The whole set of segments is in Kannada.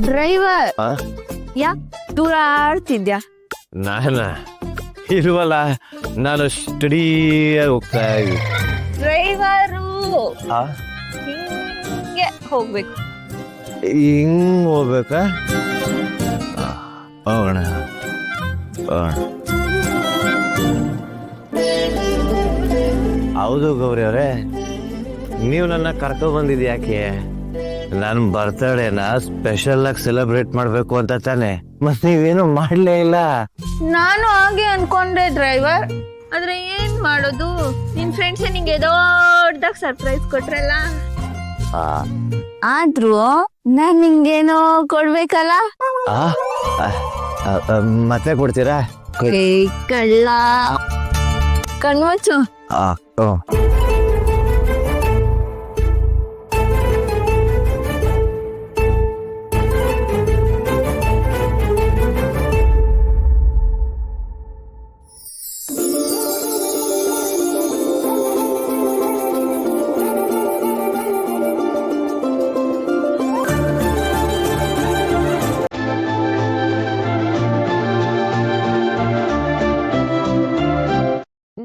ಡ್ರೈವರ್ ಯಾಕೆ ದೂರ ಆಡ್ತಿದ್ಯಾ? ನಾನ ಇಲ್ವಲ್ಲ, ನಾನು ಸ್ಟಡಿಯಾಗಿ ಹೋಗ್ತಾ ಇದ್ದೀನಿ. ಡ್ರೈವರು ಹಿಂಗೆ ಹೋಗ್ಬೇಕು. ಹಿಂಗ್ ಹೋಗ್ಬೇಕಾ? ಹೋಗೋಣ ಹೋಗೋಣ. ಹೌದು ಗೌರಿ ಅವರೇ, ನೀವು ನನ್ನ ಕರ್ಕೊ ಬಂದಿದ್ದು ಯಾಕೆ? ನನ್ನ ಬರ್ತಡೇನ ಸ್ಪೆಷಲ್ ಆಗಿ ಸೆಲೆಬ್ರೇಟ್ ಮಾಡ್ಬೇಕು ಅಂತ ತಾನೆ? ಮತ್ ನೀವೇನು ಮಾಡ್ಲೇ ಇಲ್ಲ. ನಾನು ಹಾಗೆ ಅನ್ಕೊಂಡೆ ಡ್ರೈವರ್, ಆದ್ರೆ ಏನ್ ಮಾಡೋದು, ನಿನ್ ಫ್ರೆಂಡ್ಸ್ ನಿಂಗೆ ದೊಡ್ಡದಾಗ ಸರ್ಪ್ರೈಸ್ ಕೊಟ್ರಲ್ಲ. ಆದ್ರೂ ನಾನ್ ನಿಂಗೇನೋ ಕೊಡ್ಬೇಕಲ್ಲ. ಮತ್ತೆ ಕೊಡ್ತೀರಾ? ಕಳ್ಳ ಕಣ್ಮುಚ್ಚು.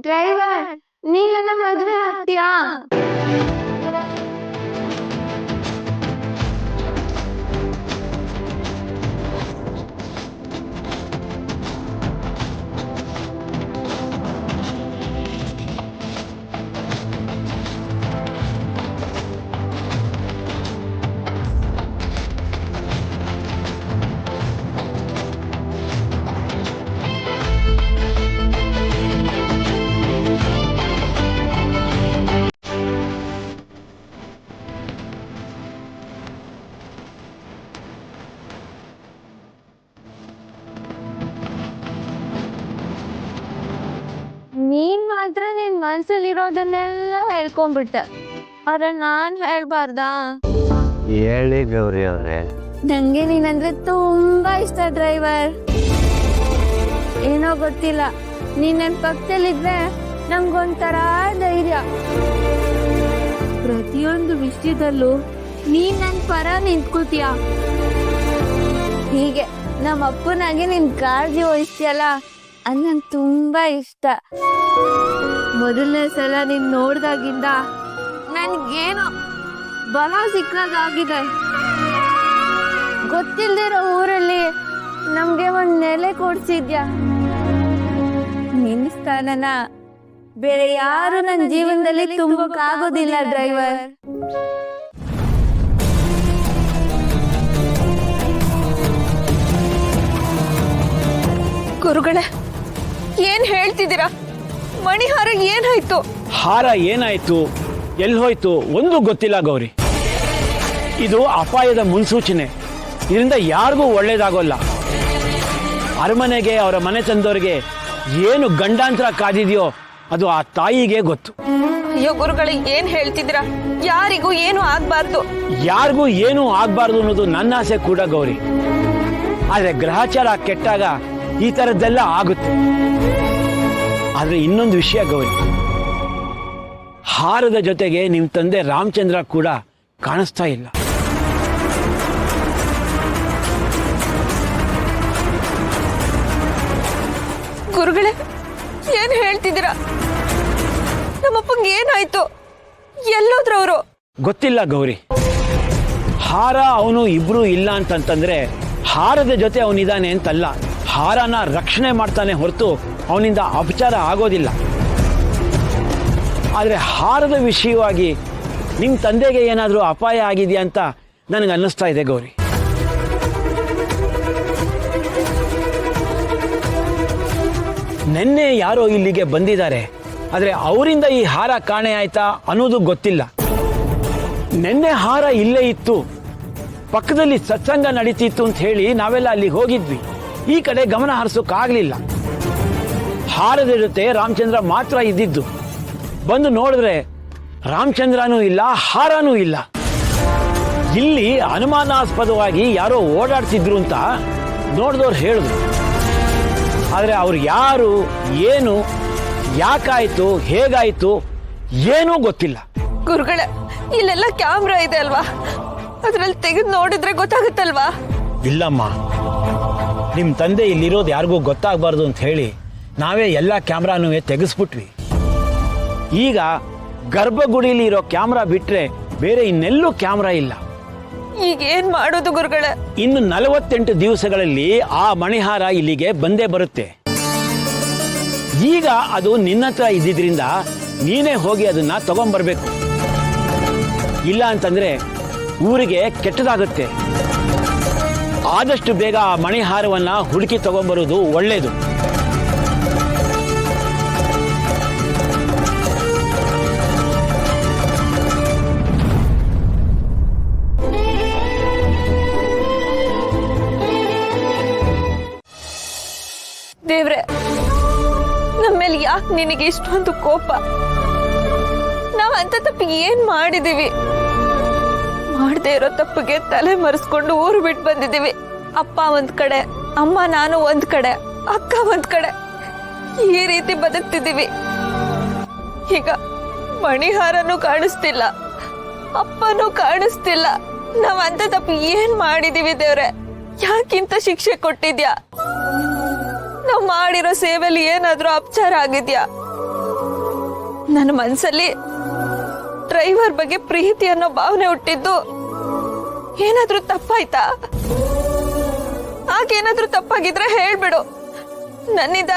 ಡ್ರೈವರ್, ನೀ ನನ್ನ ಮದ್ವೆ ಆಗ್ತೀಯಾ? ನೀನ್ ಮಾತ್ರ ನಿನ್ ಮನ್ಸಲ್ಲಿರೋದನ್ನೆಲ್ಲ ಹೇಳ್ಕೊಂಡ್ಬಿಟ್ಟೆ, ಆದ್ರೆ ನಾನ್ ಹೇಳ್ಬಾರ್ದಾ? ಹೇಳಿ ಗೌರಿ ಅವ್ರೆ. ನಂಗೆ ನೀನಂದ್ರೆ ತುಂಬಾ ಇಷ್ಟ ಡ್ರೈವರ್. ಏನೋ ಗೊತ್ತಿಲ್ಲ, ನೀನ್ ನನ್ ಪಕ್ಕದಲ್ಲಿದ್ರೆ ನಂಗೊಂಥರ ಧೈರ್ಯ. ಪ್ರತಿಯೊಂದು ವಿಷಯದಲ್ಲೂ ನೀನ್ ನನ್ ಪರ ನಿಂತ್ಕೋತೀಯ. ಹೀಗೆ ನಮ್ಮ ಅಪ್ಪನಾಗೆ ನಿನ್ ಕಾಳಜಿ ವಹಿಸ್ತೀಯಲ್ಲ, ಅದು ನಂಗೆ ತುಂಬಾ ಇಷ್ಟ. ಮೊದಲನೇ ಸಲ ನೀನ್ ನೋಡ್ದಾಗಿಂದ ನನ್ಗೇನೋ ಬಲ ಸಿಕ್ಕಾಗಿದೆ. ಗೊತ್ತಿಲ್ದಿರೋ ಊರಲ್ಲಿ ನಮ್ಗೆ ಒಂದ್ ನೆಲೆ ಕೊಡ್ಸಿದ್ಯಾ. ನಿನ್ ಸ್ಥಾನನ ಬೇರೆ ಯಾರು ನನ್ನ ಜೀವನದಲ್ಲಿ ತುಂಬಕ್ಕಾಗೋದಿಲ್ಲ ಡ್ರೈವರ್. ಗುರುಗಳೇ, ಏನ್ ಹೇಳ್ತಿದ್ದೀರಾ? ಮಣಿಹಾರ ಏನಾಯ್ತು? ಹಾರ ಏನಾಯ್ತು, ಎಲ್ಲಿ ಹೋಯ್ತು ಒಂದು ಗೊತ್ತಿಲ್ಲ ಗೌರಿ. ಇದು ಅಪಾಯದ ಮುನ್ಸೂಚನೆ. ಇದರಿಂದ ಯಾರಿಗೂ ಒಳ್ಳೇದಾಗೋಲ್ಲ. ಅರಮನೆಗೆ, ಅವರ ಮನೆ ತಂದವರಿಗೆ ಏನು ಗಂಡಾಂತರ ಕಾದಿದೆಯೋ ಅದು ಆ ತಾಯಿಗೆ ಗೊತ್ತು. ಅಯ್ಯೋ ಗುರುಗಳೇ, ಏನ್ ಹೇಳ್ತಿದ್ದೀರಾ? ಯಾರಿಗೂ ಏನು ಆಗ್ಬಾರ್ದು. ಯಾರಿಗೂ ಏನು ಆಗ್ಬಾರ್ದು ಅನ್ನೋದು ನನ್ನ ಆಸೆ ಕೂಡ ಗೌರಿ. ಆದ್ರೆ ಗ್ರಹಚಾರ ಕೆಟ್ಟಾಗ ಈ ತರದ್ದೆಲ್ಲ ಆಗುತ್ತೆ. ಆದ್ರೆ ಇನ್ನೊಂದು ವಿಷಯ ಗೌರಿ, ಹಾರದ ಜೊತೆಗೆ ನಿಮ್ ತಂದೆ ರಾಮಚಂದ್ರ ಕೂಡ ಕಾಣಿಸ್ತಾ ಇಲ್ಲ. ಗುರುಗಳೇ, ಏನ್ ಹೇಳ್ತಿದ್ದೀರಾ? ನಮ್ಮಪ್ಪಂಗೆ ಏನಾಯ್ತು? ಎಲ್ಲೋದ್ರು ಅವರು? ಗೊತ್ತಿಲ್ಲ ಗೌರಿ. ಹಾರ ಅವನು ಇಬ್ರು ಇಲ್ಲ ಅಂತಂತಂದ್ರೆ ಹಾರದ ಜೊತೆ ಅವನಿದ್ದಾನೆ ಅಂತಲ್ಲ. ಹಾರನ ರಕ್ಷಣೆ ಮಾಡ್ತಾನೆ ಹೊರತು ಅವನಿಂದ ಅಪಚಾರ ಆಗೋದಿಲ್ಲ. ಆದರೆ ಹಾರದ ವಿಷಯವಾಗಿ ನಿಮ್ಮ ತಂದೆಗೆ ಏನಾದರೂ ಅಪಾಯ ಆಗಿದೆಯಾ ಅಂತ ನನಗೆ ಅನ್ನಿಸ್ತಾ ಇದೆ ಗೌರಿ. ನಿನ್ನೆ ಯಾರೋ ಇಲ್ಲಿಗೆ ಬಂದಿದ್ದಾರೆ, ಆದರೆ ಅವರಿಂದ ಈ ಹಾರ ಕಾಣೆ ಆಯ್ತಾ ಅನ್ನೋದು ಗೊತ್ತಿಲ್ಲ. ನಿನ್ನೆ ಹಾರ ಇಲ್ಲೇ ಇತ್ತು, ಪಕ್ಕದಲ್ಲಿ ಸತ್ಸಂಗ ನಡೀತಿತ್ತು ಅಂತ ಹೇಳಿ ನಾವೆಲ್ಲ ಅಲ್ಲಿಗೆ ಹೋಗಿದ್ವಿ. ಈ ಕಡೆ ಗಮನ ಹರಿಸೋಕ್ಕಾಗಲಿಲ್ಲ. ಹಾರದ ಜೊತೆ ರಾಮಚಂದ್ರ ಮಾತ್ರ ಇದ್ದಿದ್ದು. ಬಂದು ನೋಡಿದ್ರೆ ರಾಮಚಂದ್ರನೂ ಇಲ್ಲ, ಹಾರನೂ ಇಲ್ಲ. ಇಲ್ಲಿ ಅನುಮಾನಾಸ್ಪದವಾಗಿ ಯಾರೋ ಓಡಾಡ್ತಿದ್ರು ಅಂತ ನೋಡಿದವ್ರು ಹೇಳಿದ್ರು. ಆದರೆ ಅವ್ರು ಯಾರು, ಏನು, ಯಾಕಾಯ್ತು, ಹೇಗಾಯ್ತು ಏನೂ ಗೊತ್ತಿಲ್ಲ. ಗುರುಗಳೇ, ಇಲ್ಲೆಲ್ಲ ಕ್ಯಾಮ್ರಾ ಇದೆ ಅಲ್ವಾ? ಅದ್ರಲ್ಲಿ ತೆಗೆದು ನೋಡಿದ್ರೆ ಗೊತ್ತಾಗುತ್ತಲ್ವಾ? ಇಲ್ಲಮ್ಮ, ನಿಮ್ಮ ತಂದೆ ಇಲ್ಲಿರೋದು ಯಾರಿಗೂ ಗೊತ್ತಾಗಬಾರ್ದು ಅಂತ ಹೇಳಿ ನಾವೇ ಎಲ್ಲ ಕ್ಯಾಮ್ರಾನೂ ತೆಗೆಸ್ಬಿಟ್ವಿ. ಈಗ ಗರ್ಭಗುಡಿಲಿ ಇರೋ ಕ್ಯಾಮ್ರಾ ಬಿಟ್ರೆ ಬೇರೆ ಇನ್ನೆಲ್ಲೂ ಕ್ಯಾಮ್ರಾ ಇಲ್ಲ. ಈಗ ಏನ್ ಮಾಡೋದು ಗುರುಗಳೇ? ಇನ್ನು 48 ದಿವಸಗಳಲ್ಲಿ ಆ ಮಣಿಹಾರ ಇಲ್ಲಿಗೆ ಬಂದೇ ಬರುತ್ತೆ. ಈಗ ಅದು ನಿನ್ನ ಹತ್ರ ಇದ್ದಿದ್ರಿಂದ ನೀನೇ ಹೋಗಿ ಅದನ್ನ ತಗೊಂಡ್ಬರ್ಬೇಕು. ಇಲ್ಲ ಅಂತಂದ್ರೆ ಊರಿಗೆ ಕೆಟ್ಟದಾಗುತ್ತೆ. ಆದಷ್ಟು ಬೇಗ ಆ ಮಣಿಹಾರವನ್ನ ಹುಡುಕಿ ತಗೊಂಡ್ಬರೋದು ಒಳ್ಳೇದು. ದೇವ್ರೆ, ನಮ್ಮೇಲೆ ಯಾಕೆ ನಿನಗೆ ಇಷ್ಟೊಂದು ಕೋಪ? ನಾವ್ ಅಂತ ತಪ್ಪು ಏನ್ ಮಾಡಿದೀವಿ? ಮಾಡದೇ ಇರೋ ತಪ್ಪಿಗೆ ತಲೆ ಮರೆಸ್ಕೊಂಡು ಊರು ಬಿಟ್ಟು ಬಂದಿದೀವಿ. ಅಪ್ಪ ಒಂದ್ ಕಡೆ, ಅಮ್ಮ ನಾನು ಒಂದ್ ಕಡೆ, ಅಕ್ಕ ಒಂದ್ ಕಡೆ, ಈ ರೀತಿ ಬದುಕ್ತಿದೀವಿ. ಈಗ ಮಣಿಹಾರನೂ ಕಾಣಿಸ್ತಿಲ್ಲ, ಅಪ್ಪನೂ ಕಾಣಿಸ್ತಿಲ್ಲ. ನಾವ್ ಅಂತ ತಪ್ಪು ಏನ್ ಮಾಡಿದೀವಿ ದೇವ್ರೆ? ಯಾಕಿಂತ ಶಿಕ್ಷೆ ಕೊಟ್ಟಿದ್ಯಾ? ನಾವ್ ಮಾಡಿರೋ ಸೇವೆಯಲ್ಲಿ ಏನಾದ್ರೂ ಅಪಚಾರ ಆಗಿದ್ಯಾ? ನನ್ನ ಮನ್ಸಲ್ಲಿ ಡ್ರೈವರ್ ಬಗ್ಗೆ ಪ್ರೀತಿ ಅನ್ನೋ ಭಾವನೆ ಹುಟ್ಟಿದ್ದು ಏನಾದ್ರೂ ತಪ್ಪಾಯ್ತಾ? ಆಗೇನಾದ್ರೂ ತಪ್ಪಾಗಿದ್ರೆ ಹೇಳ್ಬಿಡು. ನನ್ನಿಂದ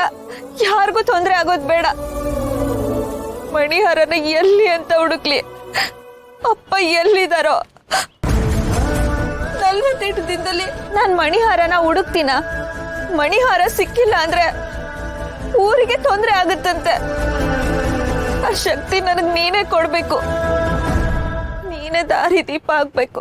ಯಾರಿಗೂ ತೊಂದರೆ ಆಗೋದ್ ಬೇಡ. ಮಣಿಹಾರನ ಎಲ್ಲಿ ಅಂತ ಹುಡುಕ್ಲಿ? ಅಪ್ಪ ಎಲ್ಲಿದಾರೋ? 48 ದಿನದಲ್ಲಿ ನಾನ್ ಮಣಿಹಾರನ ಹುಡುಕ್ತೀನ? ಮಣಿಹಾರ ಸಿಕ್ಕಿಲ್ಲ ಅಂದ್ರೆ ಊರಿಗೆ ತೊಂದರೆ ಆಗುತ್ತಂತೆ. ಆ ಶಕ್ತಿ ನನಗ್ ನೀನೇ ಕೊಡ್ಬೇಕು. ನೀನೇ ದಾರಿ ದೀಪ ಆಗ್ಬೇಕು.